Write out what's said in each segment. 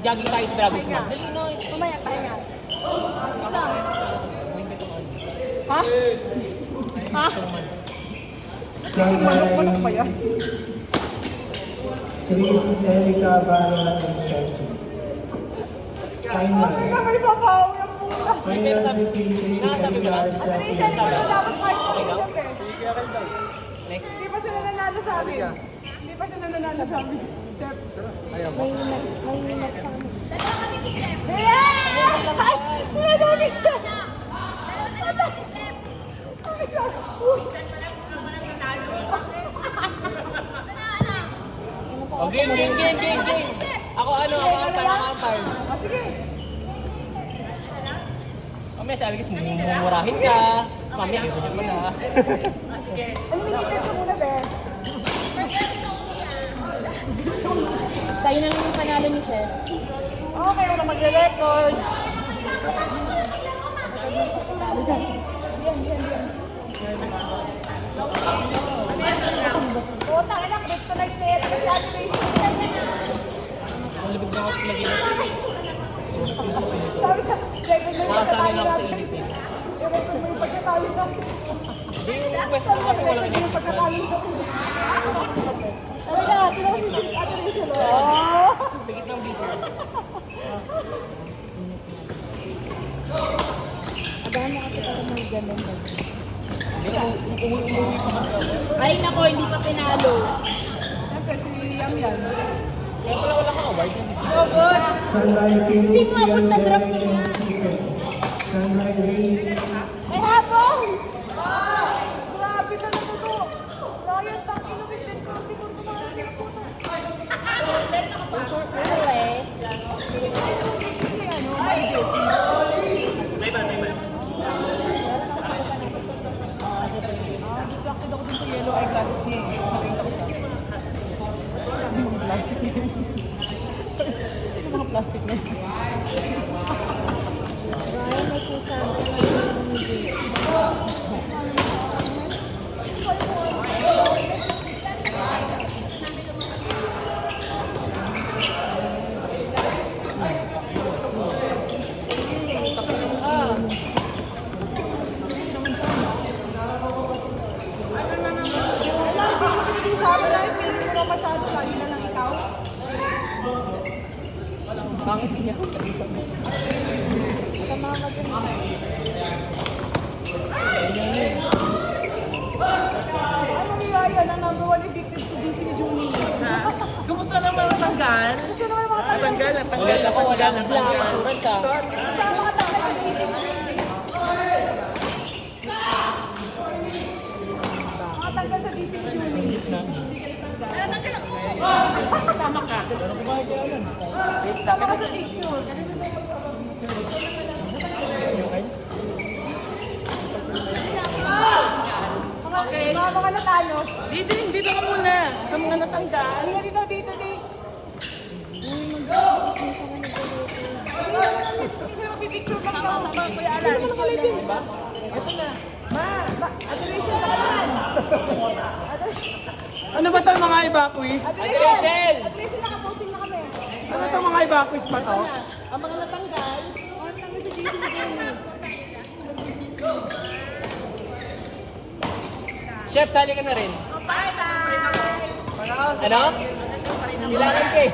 Jogging tayo sa Dragon's Mouth. Dali na. Mamaya tayo nga. Ha? Ha? Sunlight, ba yan? Chris, Erica, Vara, and Shelby. Final. May papaw yung pula. Final between Chris, Erica, and Shelby. Dapat kahit Next. Hindi pa siya nananalo sa amin. Hindi pa siya nananalo sa amin. Chef. May next sa amin. Ay! Sinadali siya! Oh, game. Ako ampar. Sige! Mamaya sabi kasi mumurahin ka. Mamaya, ayaw mo na. Eliminated ko muna, Bes. Sa'yo na lang yung panalo ni Chef. Okay, wala magre-record. Puta ka na, kryptonite na yan. Ang libig na ako sa lagi na. Sabi ka, Jeben na yung Nakasanay lang ako sa pagkatalo init eh. i-resume mo yung pagkatalo natin. Hindi yung request ko kasi walang Yung electric pagkatalo fan. natin. Sabi ka, tinawag si Ate Rachel. Oh! Sa gitna ng bleachers. Agahan mo kasi para may ganun kasi. Umuwi pa kasi ako. Ay nako, hindi pa pinalo. Siyempre, si Liam yan. Kaya pala wala kang award. Oh, good! Sunlight, Chris, Hindi mo abot na drop Erica, niya. and Stephen. Sunlight, Ray, Ay, habang! Grabe ka na to. Ryan, tangin na din ko. Hindi ko tumahan ng puto. Anyway, Kasi ano, may Jessie. Distracted ako dun sa yellow eyeglasses niya eh. Nakita ko siya. Yung plastic niya. Sino mga plastic niya? Ryan mas nasabi sa mga hindi. Sabi na yung feeling mo masyado. Lagi na lang ikaw. Pangit niya. Tamama din. Ano ni Ryan ang number one addicted to GC ni Julie? Kumusta naman ang tanggal? Gusto naman mga tanggal. Tanggal. Ulit ako, wala nang insurance ah. Sa mga tanggal sa GC ni Julie. Mga tanggal sa GC ni Julie. Kasama ka. Sama ka sa picture. Okay. Mga natanos. Dito ka muna. Sa mga natanggal. Halika dito, dito. Kasi magpipicture ka pa. Kuya Alan. Ito na din, di ba? Ito na. Ate Rachel, nakalan. Ano ba itong mga evacuees? Ate Rachel! Rachel, nakaposing na kami. Ano itong mga evacuees pa to? Ang mga natanggal. Ang tanggal sa GC ni Julie. Chef, sali ka na rin. Ano? Kailangan ka eh.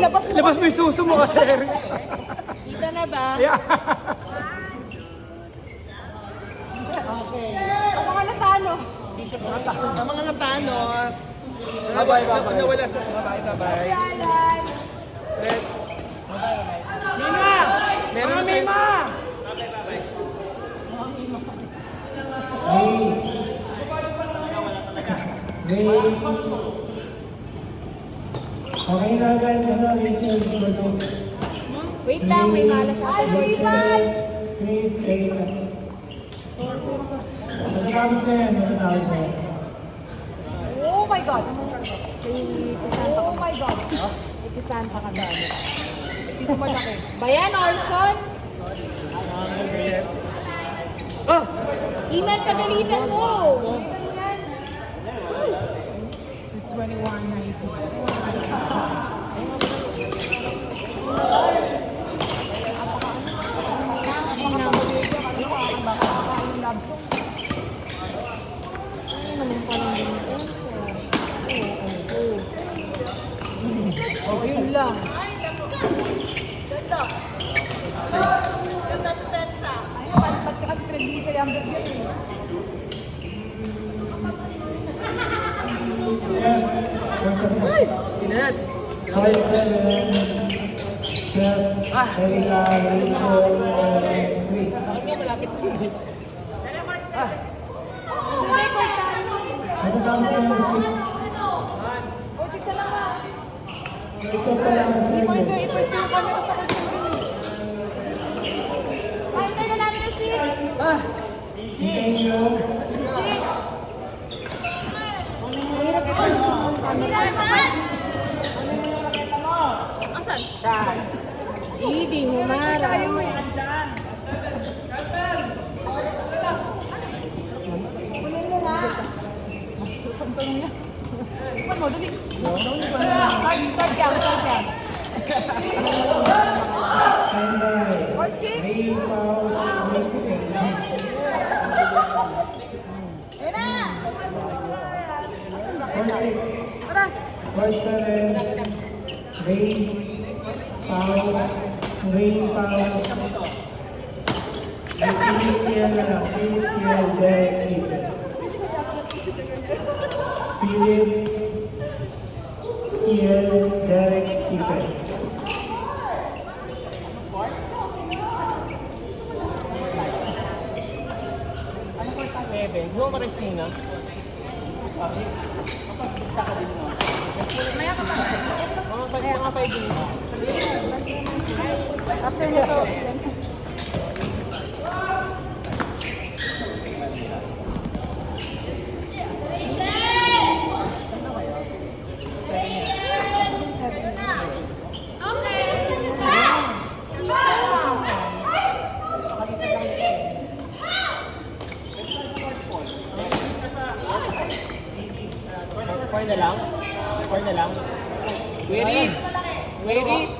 Labas mo yung suso mo kasi. Kita na ba? Yeah. Ang mga natanos. Ang mga natanos. Bye-bye. Nawala sa bye-bye. Kuya Alan. Let's. Mima! Meron Mima! Ray. Okay na guys, Rachel, Wait lang, may malas sa Ay, Ivan! Chris, Erica. Matatapos na yan, matatapos na yan. Oh my God. May pisanta Oh ka. my God. May pisanta ka dali. Dito malaki. Bayan, Orson! Oh! Email ka dalitan mo! Oh, yun lang. Ay, ba't ka kasi pinag-ibig sa younger girl eh? Inat. 5-7. Chef, Erika, Rachel, and Chris. Ano tawag sa inyo? Oh, chicks na lang ba? Isa pa lang ang Hindi mo second. ito i-press na yung camera sa kanya. Ay, tayo na namin ang seat! Thank you. Mahirap ito yung camera. Hindi, humara. Pagtanong niya. Ipan mo, dali. Start yan, start yan. Standby. Or six. Ray, Pao, Rick, and Jean. Ayun na! 4-6. Tara! 4-7. Ray, Pao, Philip, Derek, Stephen. Philip, Derek, Stephen. Bebe, huwag mo rin sina. Mga pwede mo. After nito. Four na lang. Four na lang. Wait it! Wait it!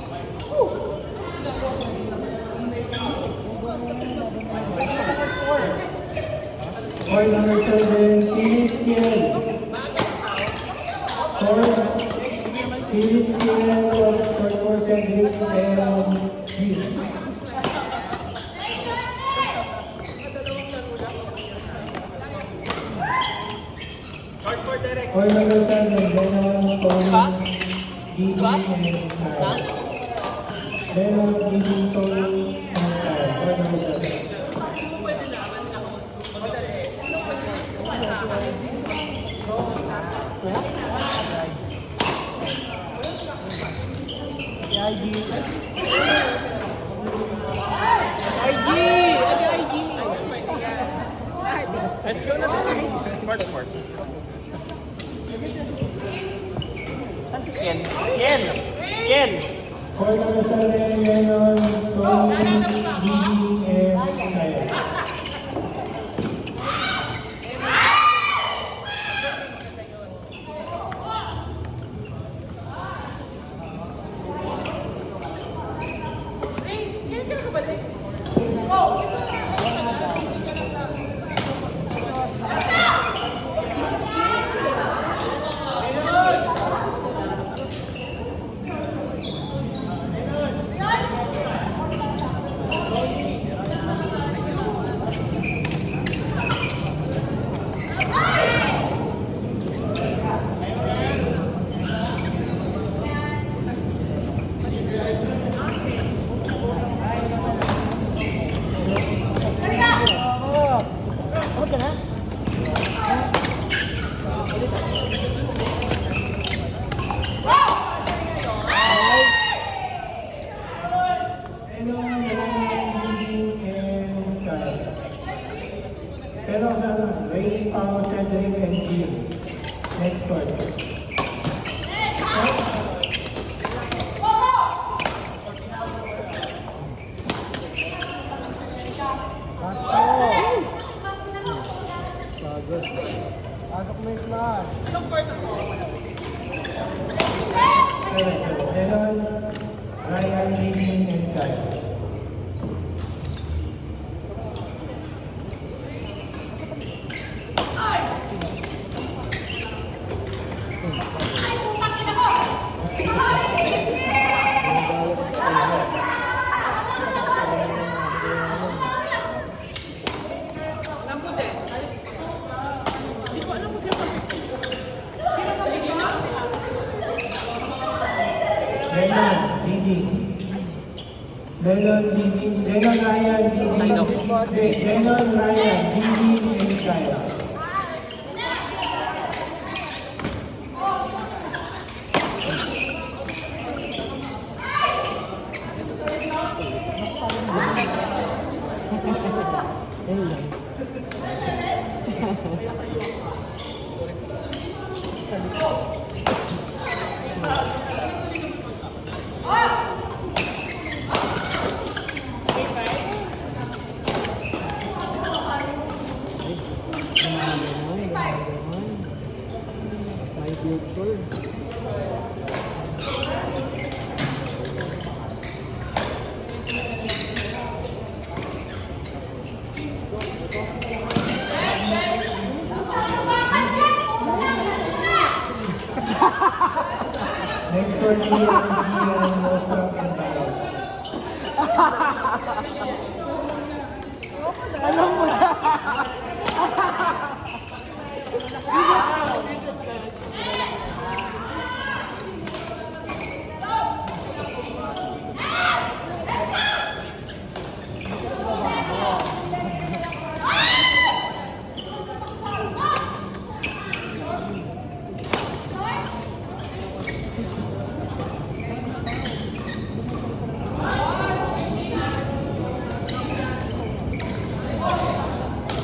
Or number 7, Philip Kiel. 4, Philip Kiel, for Cedric, and Jean. Or number 7, Benon, Tony, Gigi, and Kyle. Benon, Gigi, Tony, and Kyle. Or number 7. IG! Ate IG! Let's go na tayo. Smart. Ken! Ken! Ken! For number 7, Benon, Tony, Gigi, and Kyle. Pero sa Ray, Pao, Cedric, and Jean. Next one. Pasok mo yung class. Giving and Kyle. Lennon, leading. Lennon, leading. Lennon, Ryan, leading. Lennon, Ryan, leading and Kyle. Next for Gian, Mosra, and Kyle. Alam mo na.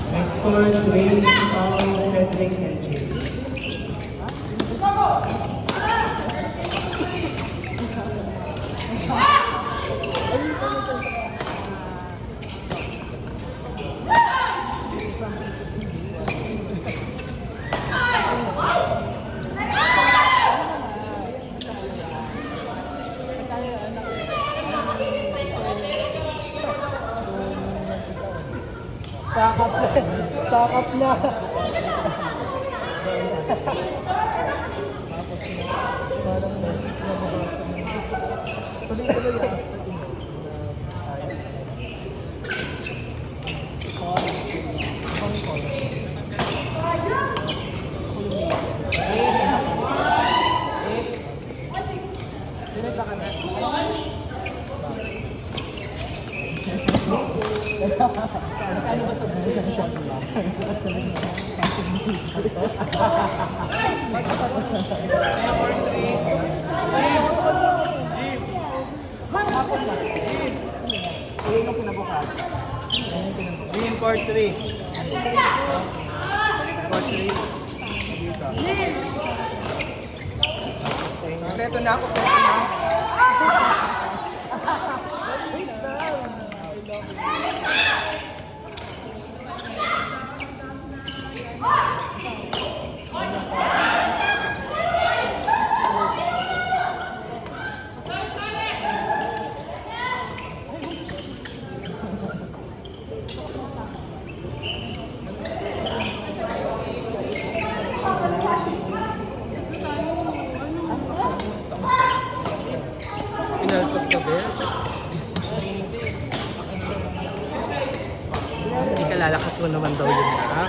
Next for Dwayne, Paul, Cedric, and Jake. Stock up na. Green part 3. Part 3. Kompleto na ako. Kompleto na ako. Pinalpas ka ba? Hindi ka lalakas mo naman daw yun na.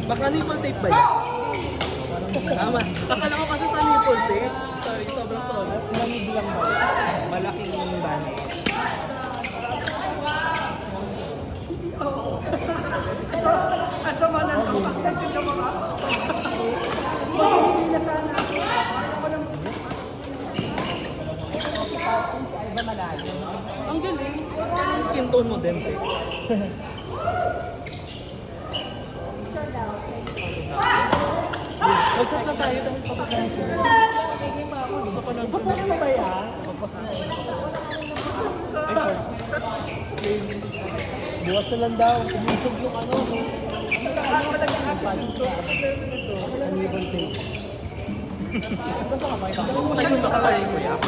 Baka nipple tape ba yan? Tama. Akala ko kasi sa nipple tape. Sorry, sobrang troll. Lamig lang ba? Malaking bani. Asama na ito. Excited ka mga. Hindi na sana ako. Ang galing. Skin tone mo din, eh. Magsak na tayo dahil pagkakas na. Gusto ko nang Paano na ba yan? buwas na lang daw. Kumusog yung ano. Uneven tape. Basta ka makita ko. Saan yung makakain ko yan?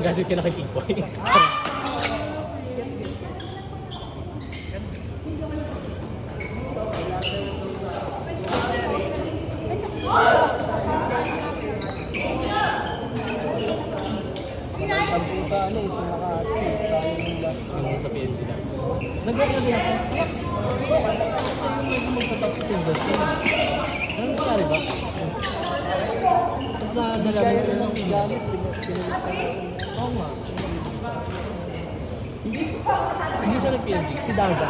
Gadget ka na kay Pigboy. Pagpo sa ano, sa Makati, sa ano nila. Yung sa PNG na. Nag-work na din ako. Sa'yo medyo magtatapos sa industry. Ano nangyari ba? Tapos nadala mo rin ng Gamit, pinulit ka na. Oo nga. Hindi siya nag-PNG, si Daza.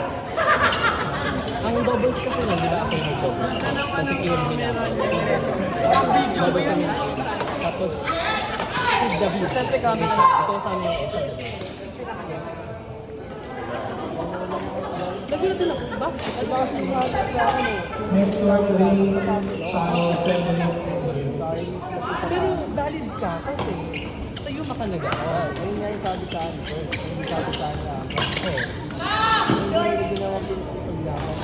Ang doubles kasi nun, di ba ako yung doubles? Kasi PNG na ako. Doubles kami na. Tapos, si W. Siyempre kami na ito sa amin yung SW. Nagulat din ako, ba? Ay, baka sa mga sa ano. Next one, please. Pao 7 Pero valid ka kasi sa'yo makalaga. Ayun nga yung sabi sa ano, hindi sabi sa ano ako. Oo. Hindi ginawa pinaglaman.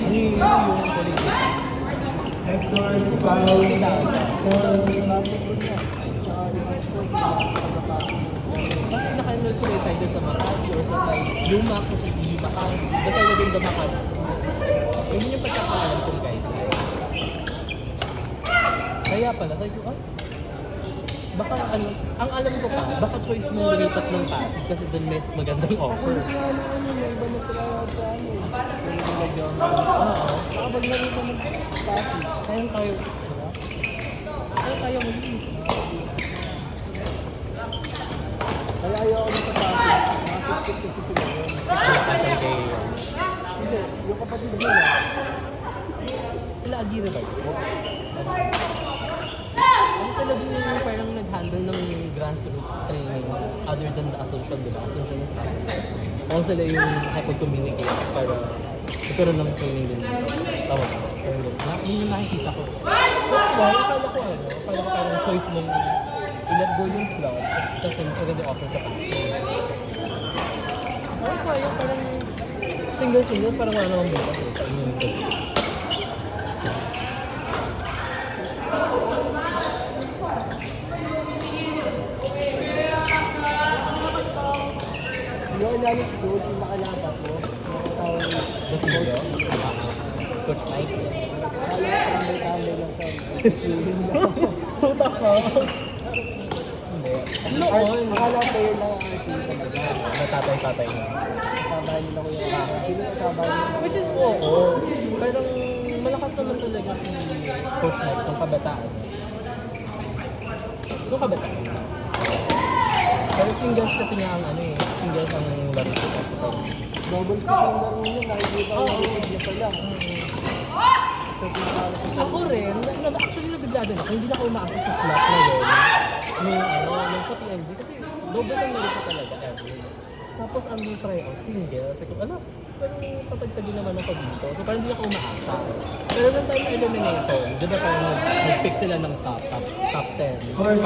Ano yung politics? Next one, Pao 4. Mas naka-enroll sila either sa Makati or sa Lumac o sa PBB Makati. Basta na din sa Makati. Yun yung pagkakaalam kong guide. Kaya pala, sabi ko, baka ano, ang alam ko pa, baka choice mo lumipat ng Pasig kasi doon mas magandang offer. May iba na talaga sa ano. Oo. Kapag nalito ng Pasig. Kayang tayo. Kaya tayo mag-iis. Kaya ayaw ako sa Pasig. Nakasipsip kasi sila yun. Nakasal kay... Hindi, yung kapatid nila. Sila Aguirre ba? Kasi sila din yung parang nag-handle ng grassroots training other than the Assumption, di ba? Assumption is Pasig. Ako sila yung nakipag-communicate para magkaroon ng training din. Tama ba? Yun yung nakikita ko. That's why, akala ko ano, parang choice mong i-let go yung slot kasi mas maganda offer sa Pasig. Also, yung parang single-singles parang wala namang bukas eh, sa inyong interview. Yung lalo si Coach, yung nakalaban ko. Yung asawa niya. The single? Coach Mike? Kala ko tambay-tambay lang siya. Puta ka! Hindi. Noon! Akala ko yun lang ang RT talaga. Natatay-tatay na. Kasabahan nila ko yung ako. Hindi kasabahan nila. Which is oo. Parang malakas naman talaga si Coach Mike nung kabataan. Nung kabataan. Pero singles kasi niya ang ano eh. Singles ang laro ko. Doubles kasi yung laro niya. Nakikita ko yung niya pala. So, pinakala ko sa Ako rin, actually nabigla din ako. Hindi na ako umaasa sa slot na yun. Nung sa PMG. Kasi double ang laro ko talaga ever. Tapos ang tryout, single. Sabi ko, parang tatagtagin naman ako dito. So parang hindi ako umaasa. Pero nung time na elimination, di ba parang nag-pick sila ng top 10. Parang